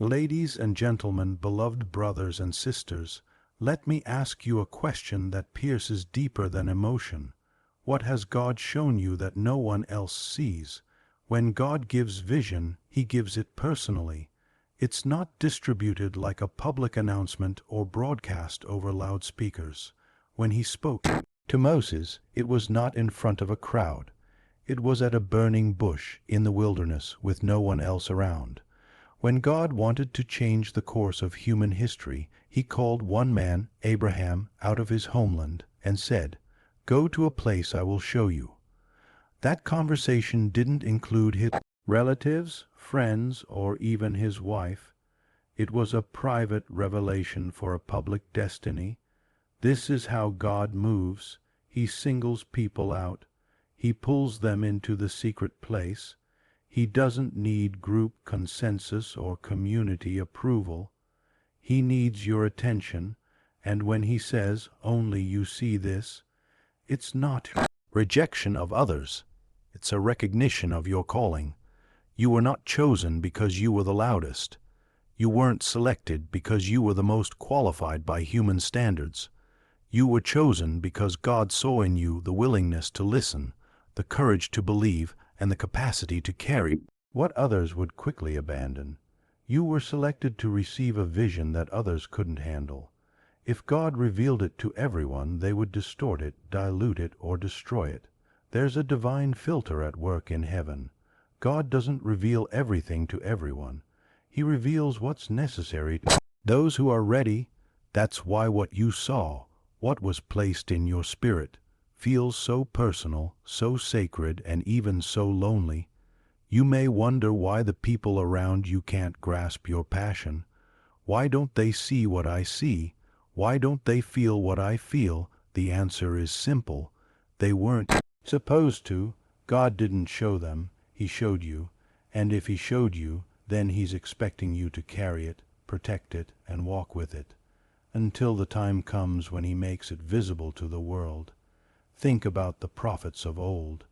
Ladies and gentlemen, beloved brothers and sisters, let me ask you a question that pierces deeper than emotion. What has God shown you that no one else sees? When God gives vision, He gives it personally. It's not distributed like a public announcement or broadcast over loudspeakers. When He spoke to Moses, it was not in front of a crowd. It was at a burning bush in the wilderness with no one else around. When God wanted to change the course of human history, He called one man, Abraham, out of his homeland and said, "Go to a place I will show you." That conversation didn't include his relatives, friends, or even his wife. It was a private revelation for a public destiny. This is how God moves. He singles people out. He pulls them into the secret place. He doesn't need group consensus or community approval. He needs your attention, and when He says, "Only you see this," it's not rejection of others. It's a recognition of your calling. You were not chosen because you were the loudest. You weren't selected because you were the most qualified by human standards. You were chosen because God saw in you the willingness to listen, the courage to believe, and the capacity to carry what others would quickly abandon. You were selected to receive a vision that others couldn't handle. If God revealed it to everyone, they would distort it, dilute it, or destroy it. There's a divine filter at work in heaven. God doesn't reveal everything to everyone. He reveals what's necessary to those who are ready. That's why what you saw, what was placed in your spirit, feels so personal, so sacred, and even so lonely. You may wonder why the people around you can't grasp your passion. Why don't they see what I see? Why don't they feel what I feel? The answer is simple. They weren't supposed to. God didn't show them. He showed you. And if He showed you, then He's expecting you to carry it, protect it, and walk with it, until the time comes when He makes it visible to the world. Think about the prophets of old.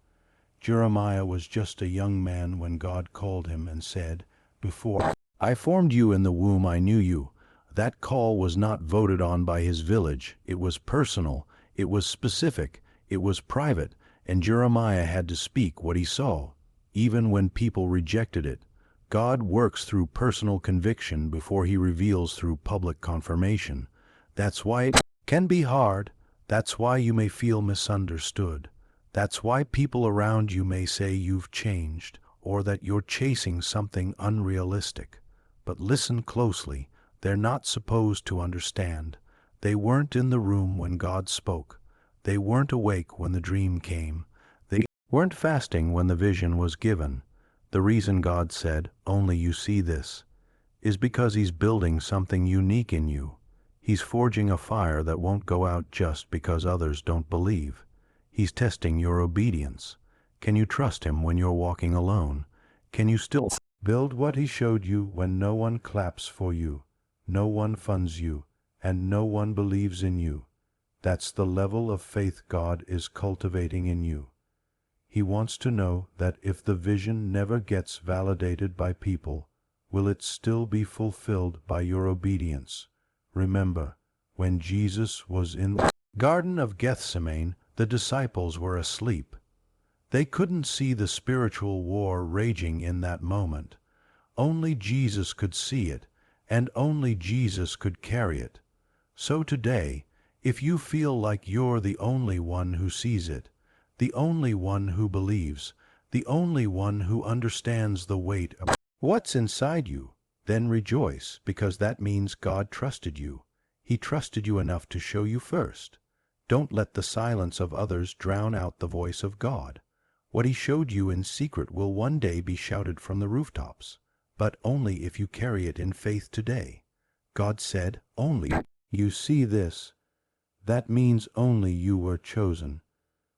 Jeremiah was just a young man when God called him and said, "Before I formed you in the womb, I knew you." That call was not voted on by his village. It was personal. It was specific. It was private. And Jeremiah had to speak what he saw, even when people rejected it. God works through personal conviction before He reveals through public confirmation. That's why it can be hard. That's why you may feel misunderstood. That's why people around you may say you've changed, or that you're chasing something unrealistic. But listen closely. They're not supposed to understand. They weren't in the room when God spoke. They weren't awake when the dream came. They weren't fasting when the vision was given. The reason God said, "Only you see this," is because He's building something unique in you. He's forging a fire that won't go out just because others don't believe. He's testing your obedience. Can you trust Him when you're walking alone? Can you still build what He showed you when no one claps for you, no one funds you, and no one believes in you? That's the level of faith God is cultivating in you. He wants to know that if the vision never gets validated by people, will it still be fulfilled by your obedience? Remember, when Jesus was in the Garden of Gethsemane, the disciples were asleep. They couldn't see the spiritual war raging in that moment. Only Jesus could see it, and only Jesus could carry it. So today, if you feel like you're the only one who sees it, the only one who believes, the only one who understands the weight of what's inside you, then rejoice, because that means God trusted you. He trusted you enough to show you first. Don't let the silence of others drown out the voice of God. What He showed you in secret will one day be shouted from the rooftops, but only if you carry it in faith today. God said, "Only you see this." That means only you were chosen.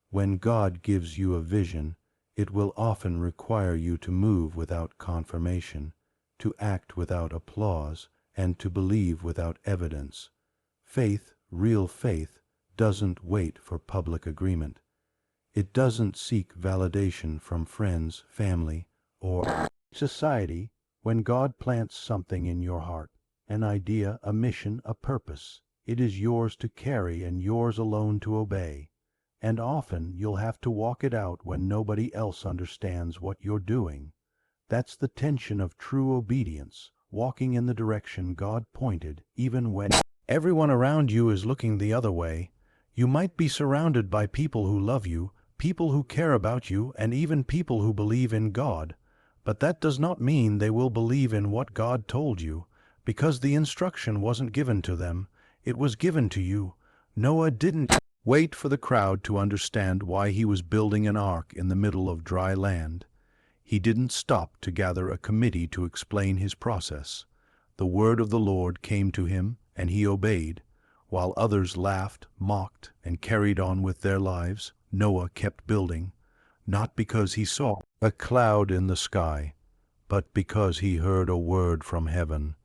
When God gives you a vision, it will often require you to move without confirmation, to act without applause, and to believe without evidence. Faith, real faith, doesn't wait for public agreement. It doesn't seek validation from friends, family, or society. When God plants something in your heart, an idea, a mission, a purpose, it is yours to carry and yours alone to obey. And often you'll have to walk it out when nobody else understands what you're doing. That's the tension of true obedience, walking in the direction God pointed, even when everyone around you is looking the other way. You might be surrounded by people who love you, people who care about you, and even people who believe in God. But that does not mean they will believe in what God told you, because the instruction wasn't given to them, it was given to you. Noah didn't wait for the crowd to understand why he was building an ark in the middle of dry land. He didn't stop to gather a committee to explain his process. The word of the Lord came to him, and he obeyed. While others laughed, mocked, and carried on with their lives, Noah kept building, not because he saw a cloud in the sky, but because he heard a word from heaven.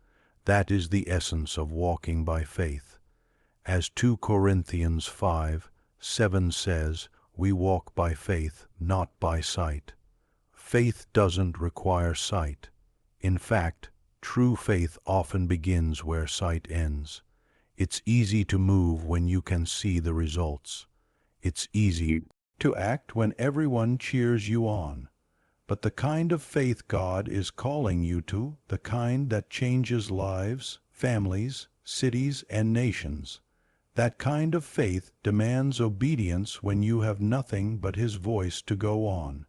That is the essence of walking by faith. As 2 Corinthians 5:7 says, we walk by faith, not by sight. Faith doesn't require sight. In fact, true faith often begins where sight ends. It's easy to move when you can see the results. It's easy to act when everyone cheers you on. But the kind of faith God is calling you to, the kind that changes lives, families, cities, and nations, that kind of faith demands obedience when you have nothing but His voice to go on.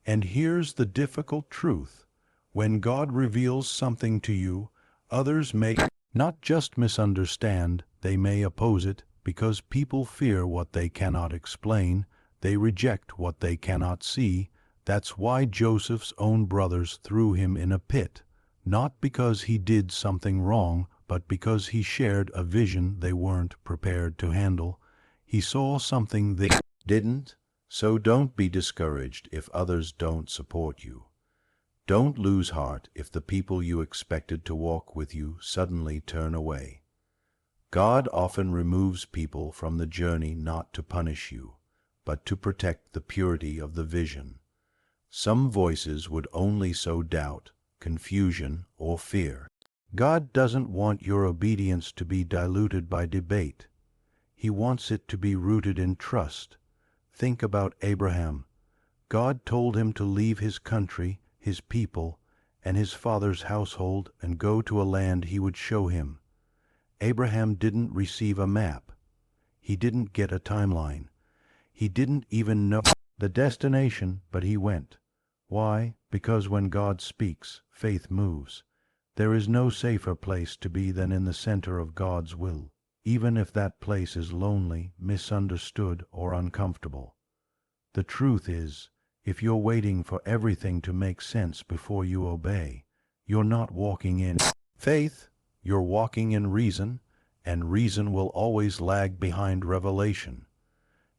And here's the difficult truth. When God reveals something to you, others may not just misunderstand, they may oppose it, because people fear what they cannot explain, they reject what they cannot see. That's why Joseph's own brothers threw him in a pit, not because he did something wrong, but because he shared a vision they weren't prepared to handle. He saw something they didn't. So don't be discouraged if others don't support you. Don't lose heart if the people you expected to walk with you suddenly turn away. God often removes people from the journey not to punish you, but to protect the purity of the vision. Some voices would only sow doubt, confusion, or fear. God doesn't want your obedience to be diluted by debate. He wants it to be rooted in trust. Think about Abraham. God told him to leave his country, his people, and his father's household and go to a land he would show him. Abraham didn't receive a map. He didn't get a timeline. He didn't even know the destination, but he went. Why? Because when God speaks, faith moves. There is no safer place to be than in the center of God's will, even if that place is lonely, misunderstood, or uncomfortable. The truth is, if you're waiting for everything to make sense before you obey, you're not walking in faith, you're walking in reason, and reason will always lag behind revelation.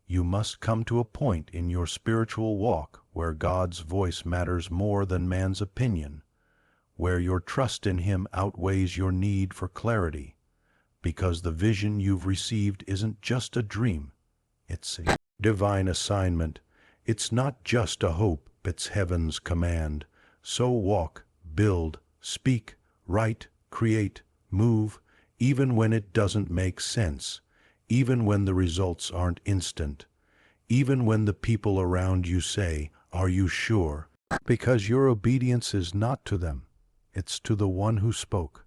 You must come to a point in your spiritual walk where God's voice matters more than man's opinion, where your trust in Him outweighs your need for clarity, because the vision you've received isn't just a dream, it's a divine assignment. It's not just a hope, it's heaven's command. So walk, build, speak, write, create, move, even when it doesn't make sense, even when the results aren't instant, even when the people around you say, "Are you sure?" Because your obedience is not to them, it's to the one who spoke.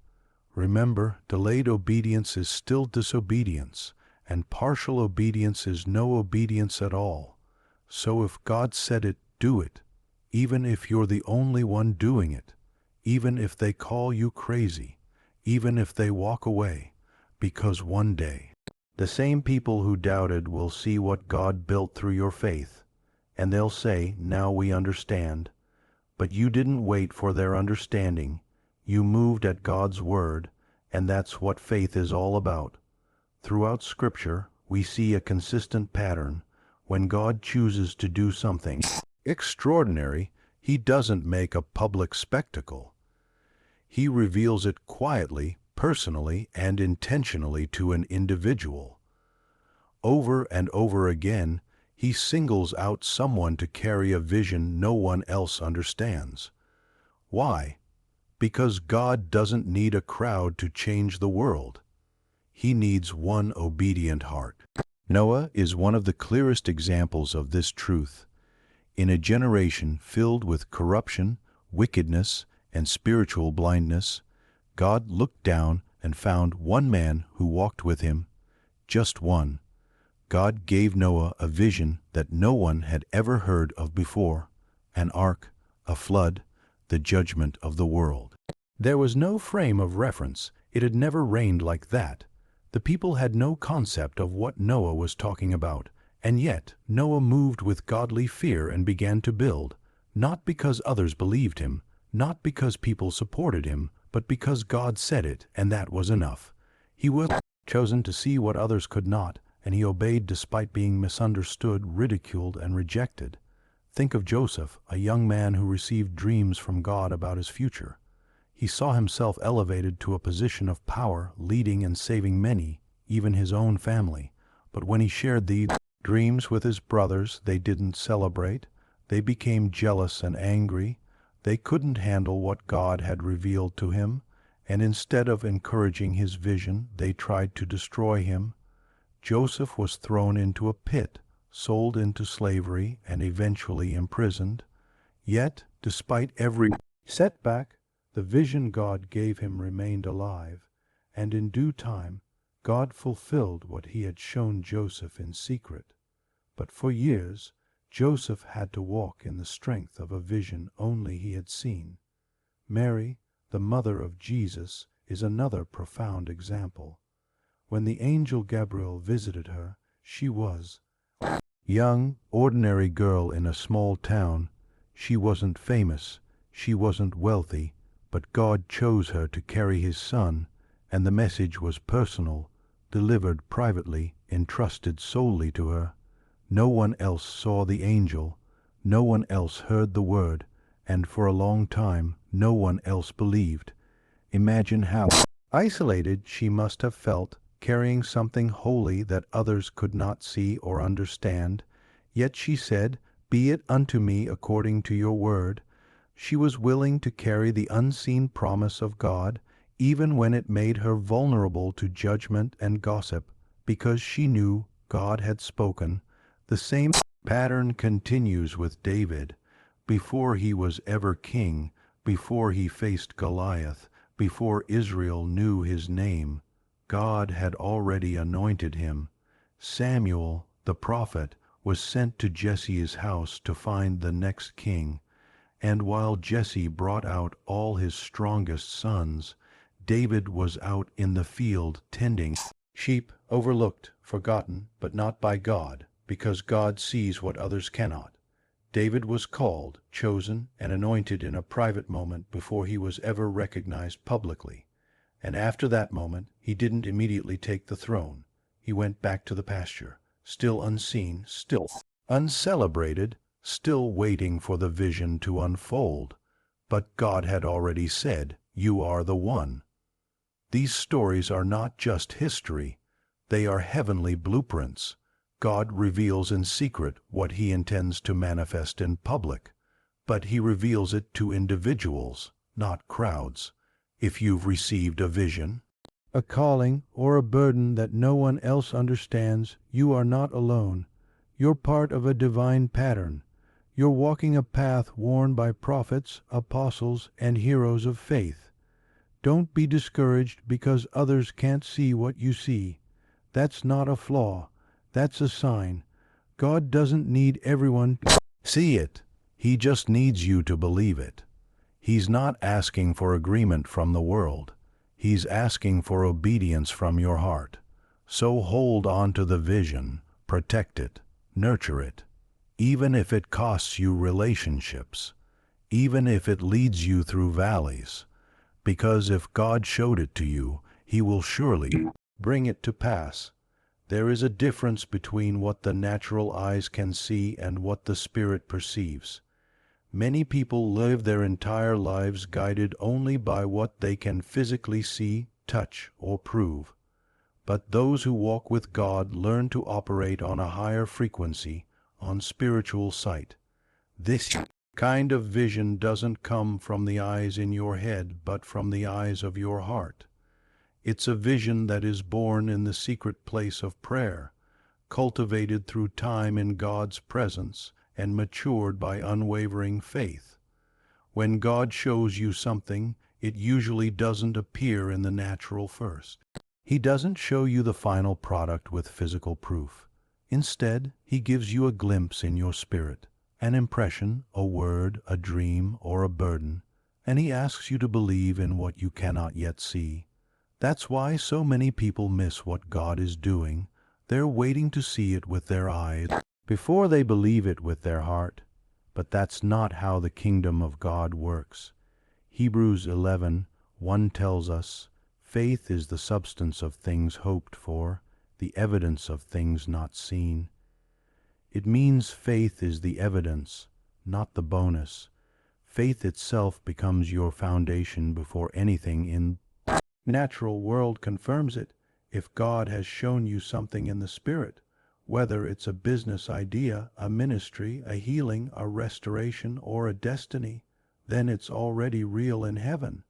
Remember, delayed obedience is still disobedience, and partial obedience is no obedience at all. So if God said it, do it, even if you're the only one doing it, even if they call you crazy, even if they walk away, because one day, the same people who doubted will see what God built through your faith, and they'll say, "Now we understand." But you didn't wait for their understanding, you moved at God's word, and that's what faith is all about. Throughout Scripture, we see a consistent pattern. When God chooses to do something extraordinary, He doesn't make a public spectacle. He reveals it quietly, personally, and intentionally to an individual. Over and over again, He singles out someone to carry a vision no one else understands. Why? Because God doesn't need a crowd to change the world. He needs one obedient heart. Noah is one of the clearest examples of this truth. In a generation filled with corruption, wickedness, and spiritual blindness, God looked down and found one man who walked with him, just one. God gave Noah a vision that no one had ever heard of before, an ark, a flood, the judgment of the world. There was no frame of reference. It had never rained like that. The people had no concept of what Noah was talking about, and yet Noah moved with godly fear and began to build, not because others believed him, not because people supported him, but because God said it, and that was enough. He was chosen to see what others could not, and he obeyed despite being misunderstood, ridiculed, and rejected. Think of Joseph, a young man who received dreams from God about his future. He saw himself elevated to a position of power, leading and saving many, even his own family. But when he shared these dreams with his brothers, they didn't celebrate. They became jealous and angry. They couldn't handle what God had revealed to him, and instead of encouraging his vision, they tried to destroy him. Joseph was thrown into a pit, sold into slavery, and eventually imprisoned. Yet, despite every setback, the vision God gave him remained alive, and in due time, God fulfilled what he had shown Joseph in secret. But for years, Joseph had to walk in the strength of a vision only he had seen. Mary, the mother of Jesus, is another profound example. When the angel Gabriel visited her, she was a young, ordinary girl in a small town. She wasn't famous, she wasn't wealthy, but God chose her to carry his son, and the message was personal, delivered privately, entrusted solely to her. No one else saw the angel, no one else heard the word, and for a long time no one else believed. Imagine how isolated she must have felt, carrying something holy that others could not see or understand. Yet she said, "Be it unto me according to your word." She was willing to carry the unseen promise of God, even when it made her vulnerable to judgment and gossip, because she knew God had spoken. The same pattern continues with David. Before he was ever king, before he faced Goliath, before Israel knew his name, God had already anointed him. Samuel, the prophet, was sent to Jesse's house to find the next king. And while Jesse brought out all his strongest sons, David was out in the field tending sheep, overlooked, forgotten, but not by God, because God sees what others cannot. David was called, chosen, and anointed in a private moment before he was ever recognized publicly. And after that moment, he didn't immediately take the throne. He went back to the pasture, still unseen, still uncelebrated, still waiting for the vision to unfold. But God had already said, "You are the one." These stories are not just history. They are heavenly blueprints. God reveals in secret what he intends to manifest in public, but he reveals it to individuals, not crowds. If you've received a vision, a calling, or a burden that no one else understands, you are not alone. You're part of a divine pattern. You're walking a path worn by prophets, apostles, and heroes of faith. Don't be discouraged because others can't see what you see. That's not a flaw. That's a sign. God doesn't need everyone to see it. He just needs you to believe it. He's not asking for agreement from the world. He's asking for obedience from your heart. So hold on to the vision, protect it, nurture it, even if it costs you relationships, even if it leads you through valleys. Because if God showed it to you, he will surely bring it to pass. There is a difference between what the natural eyes can see and what the Spirit perceives. Many people live their entire lives guided only by what they can physically see, touch, or prove. But those who walk with God learn to operate on a higher frequency, on spiritual sight. This kind of vision doesn't come from the eyes in your head, but from the eyes of your heart. It's a vision that is born in the secret place of prayer, cultivated through time in God's presence, and matured by unwavering faith. When God shows you something, it usually doesn't appear in the natural first. He doesn't show you the final product with physical proof. Instead, He gives you a glimpse in your spirit, an impression, a word, a dream, or a burden, and He asks you to believe in what you cannot yet see. That's why so many people miss what God is doing. They're waiting to see it with their eyes before they believe it with their heart. But that's not how the kingdom of God works. Hebrews 11:1 tells us, "Faith is the substance of things hoped for, the evidence of things not seen." It means faith is the evidence, not the bonus. Faith itself becomes your foundation before anything in the natural world confirms it. If God has shown you something in the Spirit, whether it's a business idea, a ministry, a healing, a restoration, or a destiny, then it's already real in heaven.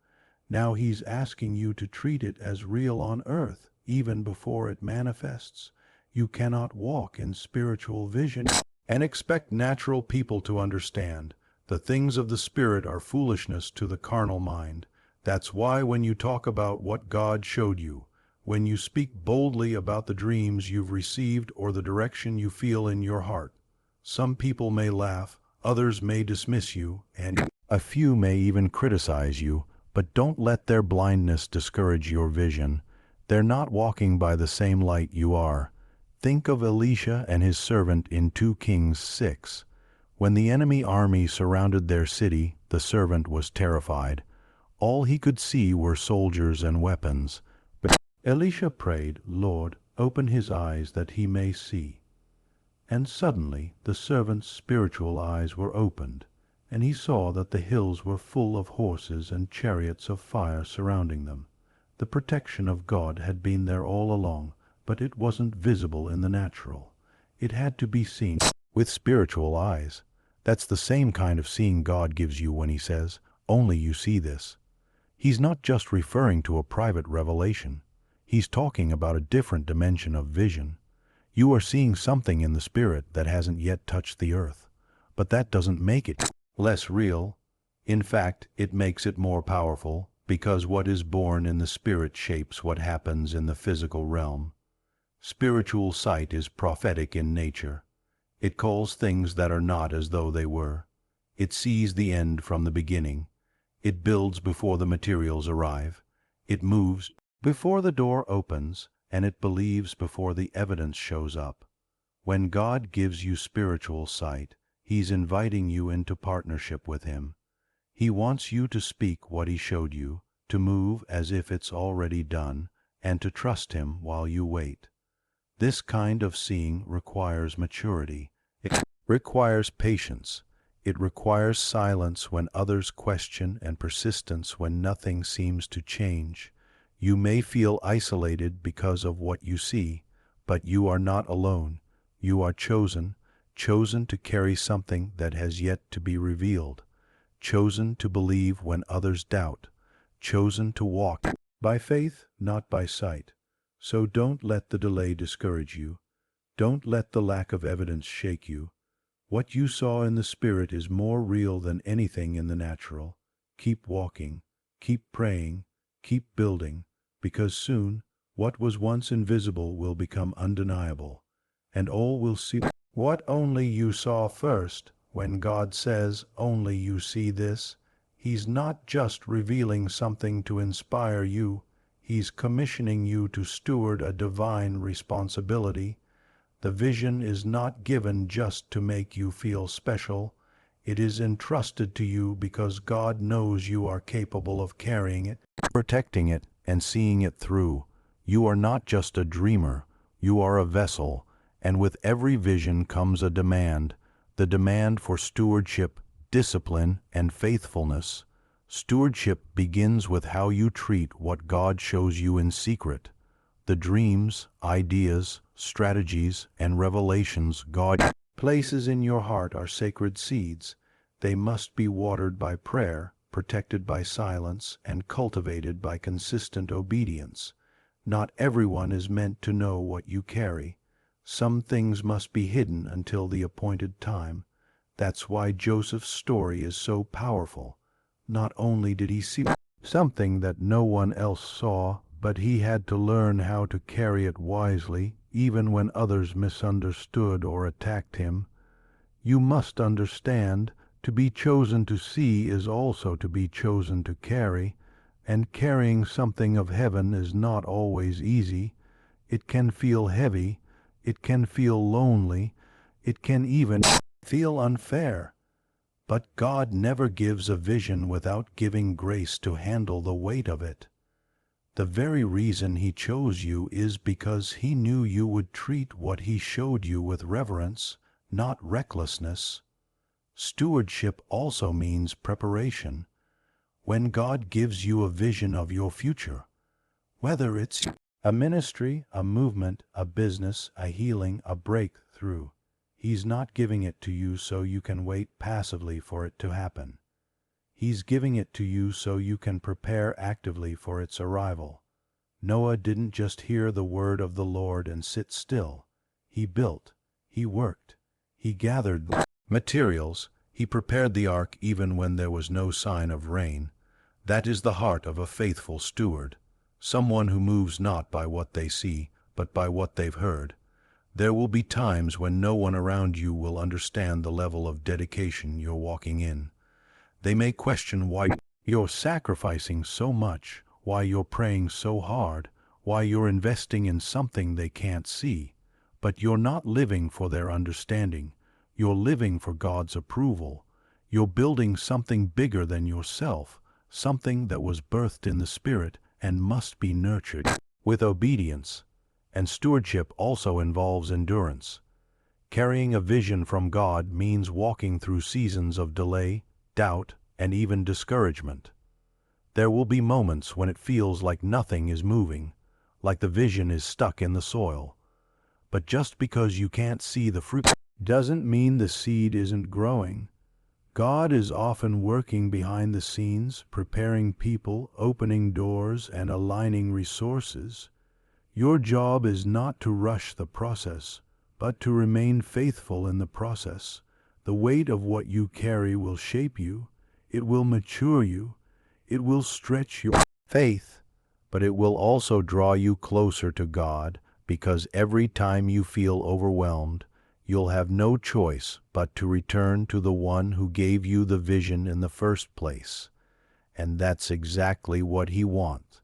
Now He's asking you to treat it as real on earth, even before it manifests. You cannot walk in spiritual vision and expect natural people to understand. The things of the Spirit are foolishness to the carnal mind. That's why when you talk about what God showed you, when you speak boldly about the dreams you've received or the direction you feel in your heart, some people may laugh, others may dismiss you, and a few may even criticize you, but don't let their blindness discourage your vision. They're not walking by the same light you are. Think of Elisha and his servant in 2 Kings 6. When the enemy army surrounded their city, the servant was terrified. All he could see were soldiers and weapons. But Elisha prayed, "Lord, open his eyes that he may see." And suddenly the servant's spiritual eyes were opened, and he saw that the hills were full of horses and chariots of fire surrounding them. The protection of God had been there all along, but it wasn't visible in the natural. It had to be seen with spiritual eyes. That's the same kind of seeing God gives you when He says, "Only you see this." He's not just referring to a private revelation. He's talking about a different dimension of vision. You are seeing something in the Spirit that hasn't yet touched the earth. But that doesn't make it less real. In fact, it makes it more powerful, because what is born in the Spirit shapes what happens in the physical realm. Spiritual sight is prophetic in nature. It calls things that are not as though they were. It sees the end from the beginning. It builds before the materials arrive. It moves before the door opens, and it believes before the evidence shows up. When God gives you spiritual sight, He's inviting you into partnership with Him. He wants you to speak what He showed you, to move as if it's already done, and to trust Him while you wait. This kind of seeing requires maturity. It requires patience. It requires silence when others question and persistence when nothing seems to change. You may feel isolated because of what you see, but you are not alone. You are chosen to carry something that has yet to be revealed, chosen to believe when others doubt, chosen to walk by faith, not by sight. So don't let the delay discourage you. Don't let the lack of evidence shake you. What you saw in the Spirit is more real than anything in the natural. Keep walking, keep praying, keep building, because soon what was once invisible will become undeniable, and all will see what only you saw first. When God says, "Only you see this," He's not just revealing something to inspire you. He's commissioning you to steward a divine responsibility. The vision is not given just to make you feel special. It is entrusted to you because God knows you are capable of carrying it, protecting it, and seeing it through. You are not just a dreamer. You are a vessel, and with every vision comes a demand, the demand for stewardship, discipline, and faithfulness. Stewardship begins with how you treat what God shows you in secret. The dreams, ideas, strategies, and revelations God places in your heart are sacred seeds. They must be watered by prayer, protected by silence, and cultivated by consistent obedience. Not everyone is meant to know what you carry. Some things must be hidden until the appointed time. That's why Joseph's story is so powerful. Not only did he see something that no one else saw, but he had to learn how to carry it wisely, even when others misunderstood or attacked him. You must understand, to be chosen to see is also to be chosen to carry, and carrying something of heaven is not always easy. It can feel heavy, it can feel lonely, it can even feel unfair. But God never gives a vision without giving grace to handle the weight of it. The very reason He chose you is because He knew you would treat what He showed you with reverence, not recklessness. Stewardship also means preparation. When God gives you a vision of your future, whether it's a ministry, a movement, a business, a healing, a breakthrough, He's not giving it to you so you can wait passively for it to happen. He's giving it to you so you can prepare actively for its arrival. Noah didn't just hear the word of the Lord and sit still. He built, he worked, he gathered materials, he prepared the ark even when there was no sign of rain. That is the heart of a faithful steward, someone who moves not by what they see, but by what they've heard. There will be times when no one around you will understand the level of dedication you're walking in. They may question why you're sacrificing so much, why you're praying so hard, why you're investing in something they can't see. But you're not living for their understanding. You're living for God's approval. You're building something bigger than yourself, something that was birthed in the Spirit and must be nurtured with obedience. And stewardship also involves endurance. Carrying a vision from God means walking through seasons of delay, doubt, and even discouragement. There will be moments when it feels like nothing is moving, like the vision is stuck in the soil. But just because you can't see the fruit doesn't mean the seed isn't growing. God is often working behind the scenes, preparing people, opening doors, and aligning resources. Your job is not to rush the process, but to remain faithful in the process. The weight of what you carry will shape you, it will mature you, it will stretch your faith, but it will also draw you closer to God, because every time you feel overwhelmed, you'll have no choice but to return to the one who gave you the vision in the first place. And that's exactly what He wants.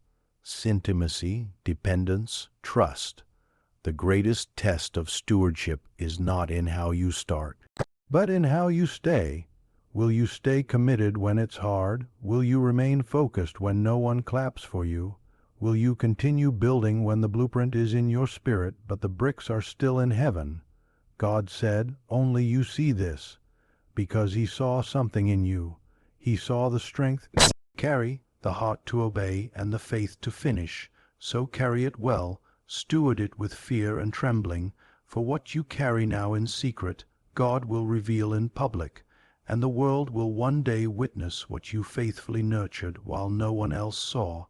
Intimacy, dependence, trust. The greatest test of stewardship is not in how you start, but in how you stay. Will you stay committed when it's hard? Will you remain focused when no one claps for you? Will you continue building when the blueprint is in your spirit, but the bricks are still in heaven? God said, only you see this, because He saw something in you. He saw the strength to carry, the heart to obey, and the faith to finish. So carry it well, steward it with fear and trembling, for what you carry now in secret, God will reveal in public, and the world will one day witness what you faithfully nurtured while no one else saw.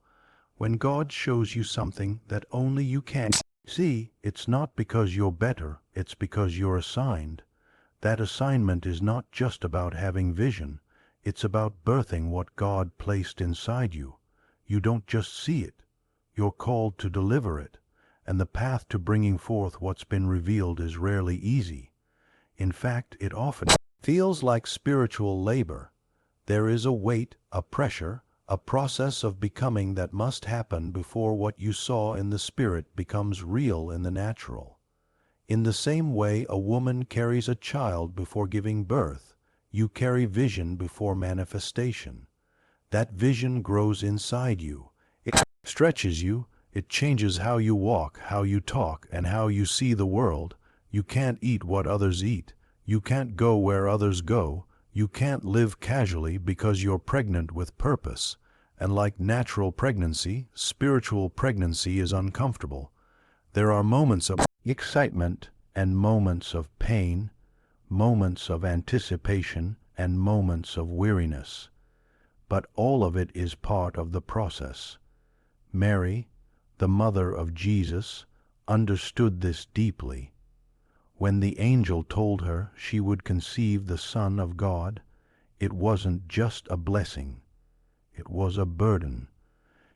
When God shows you something that only you can see, it's not because you're better, it's because you're assigned. That assignment is not just about having vision, it's about birthing what God placed inside you. You don't just see it, you're called to deliver it, and the path to bringing forth what's been revealed is rarely easy. In fact, it often feels like spiritual labor. There is a weight, a pressure, a process of becoming that must happen before what you saw in the Spirit becomes real in the natural. In the same way a woman carries a child before giving birth, you carry vision before manifestation. That vision grows inside you. It stretches you, it changes how you walk, how you talk, and how you see the world. You can't eat what others eat. You can't go where others go. You can't live casually because you're pregnant with purpose. And like natural pregnancy, spiritual pregnancy is uncomfortable. There are moments of excitement and moments of pain, moments of anticipation and moments of weariness. But all of it is part of the process. Mary, the mother of Jesus, understood this deeply. When the angel told her she would conceive the Son of God, it wasn't just a blessing. It was a burden.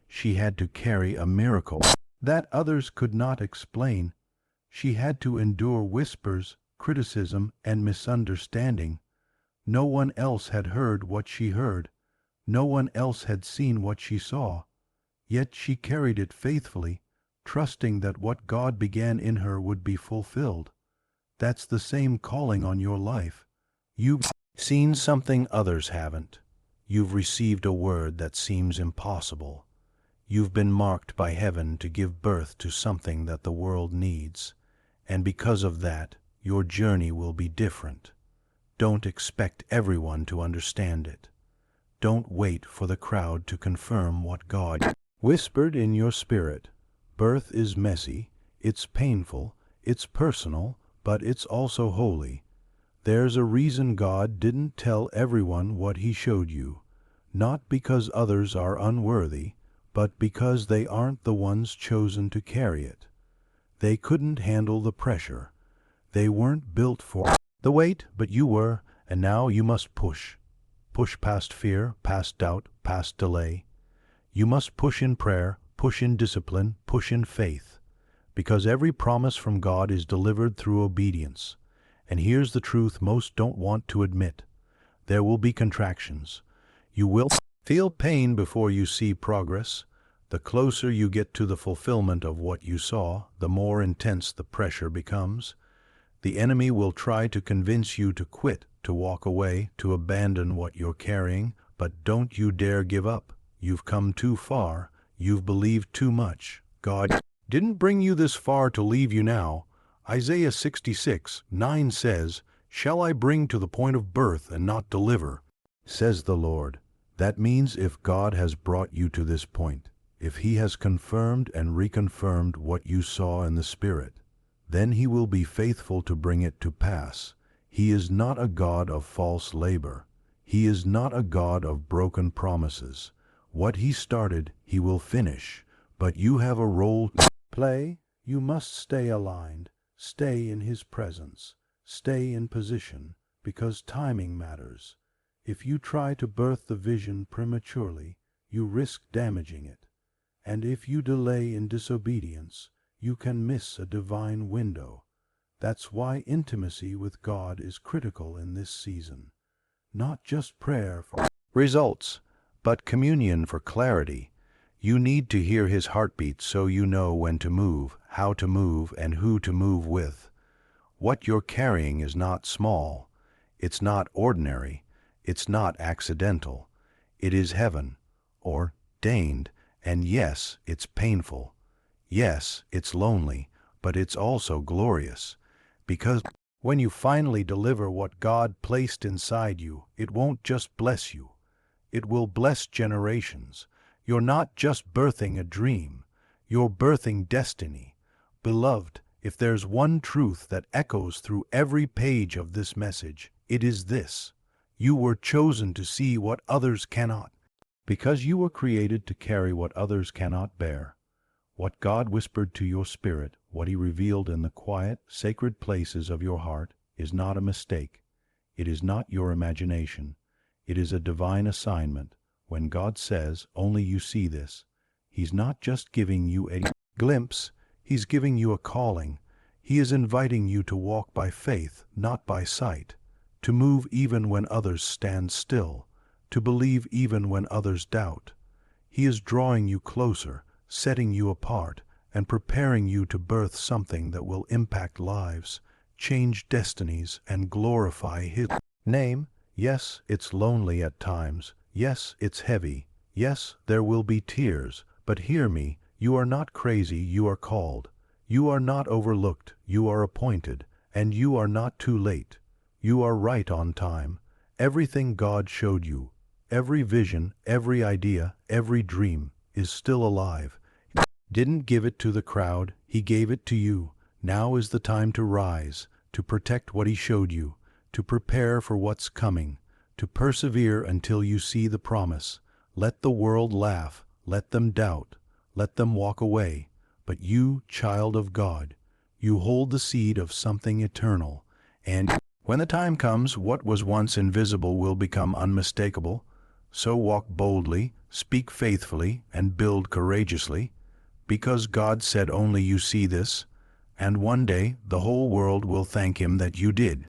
She had to carry a miracle that others could not explain. She had to endure whispers, criticism, and misunderstanding. No one else had heard what she heard. No one else had seen what she saw. Yet she carried it faithfully, trusting that what God began in her would be fulfilled. That's the same calling on your life. You've seen something others haven't. You've received a word that seems impossible. You've been marked by heaven to give birth to something that the world needs. And because of that, your journey will be different. Don't expect everyone to understand it. Don't wait for the crowd to confirm what God whispered in your spirit. Birth is messy, it's painful, it's personal, but it's also holy. There's a reason God didn't tell everyone what He showed you, not because others are unworthy, but because they aren't the ones chosen to carry it. They couldn't handle the pressure. They weren't built for the weight, but you were, and now you must push. Push past fear, past doubt, past delay. You must push in prayer, push in discipline, push in faith. Because every promise from God is delivered through obedience. And here's the truth most don't want to admit. There will be contractions. You will feel pain before you see progress. The closer you get to the fulfillment of what you saw, the more intense the pressure becomes. The enemy will try to convince you to quit, to walk away, to abandon what you're carrying, but don't you dare give up. You've come too far. You've believed too much. God didn't bring you this far to leave you now. Isaiah 66:9 says, "Shall I bring to the point of birth and not deliver?" says the Lord. That means if God has brought you to this point, if He has confirmed and reconfirmed what you saw in the Spirit, then He will be faithful to bring it to pass. He is not a God of false labor. He is not a God of broken promises. What He started, He will finish. But you have a role to play. You must stay aligned, stay in His presence, stay in position, because timing matters. If you try to birth the vision prematurely, you risk damaging it. And if you delay in disobedience, you can miss a divine window. That's why intimacy with God is critical in this season. Not just prayer for results, but communion for clarity. You need to hear His heartbeat so you know when to move, how to move, and who to move with. What you're carrying is not small. It's not ordinary. It's not accidental. It is heaven, ordained, and yes, it's painful. Yes, it's lonely, but it's also glorious. Because when you finally deliver what God placed inside you, it won't just bless you. It will bless generations. You're not just birthing a dream. You're birthing destiny. Beloved, if there's one truth that echoes through every page of this message, it is this. You were chosen to see what others cannot. Because you were created to carry what others cannot bear. What God whispered to your spirit, what He revealed in the quiet, sacred places of your heart, is not a mistake. It is not your imagination. It is a divine assignment. When God says, "Only you see this," He's not just giving you a glimpse, He's giving you a calling. He is inviting you to walk by faith, not by sight, to move even when others stand still, to believe even when others doubt. He is drawing you closer, setting you apart, and preparing you to birth something that will impact lives, change destinies, and glorify His name. Yes, it's lonely at times. Yes, it's heavy. Yes, there will be tears. But hear me, you are not crazy, you are called. You are not overlooked, you are appointed. And you are not too late. You are right on time. Everything God showed you, every vision, every idea, every dream, is still alive. He didn't give it to the crowd, He gave it to you. Now is the time to rise, to protect what He showed you, to prepare for what's coming, to persevere until you see the promise. Let the world laugh, let them doubt, let them walk away. But you, child of God, you hold the seed of something eternal, and when the time comes, what was once invisible will become unmistakable. So walk boldly, speak faithfully, and build courageously, because God said only you see this, and one day the whole world will thank Him that you did.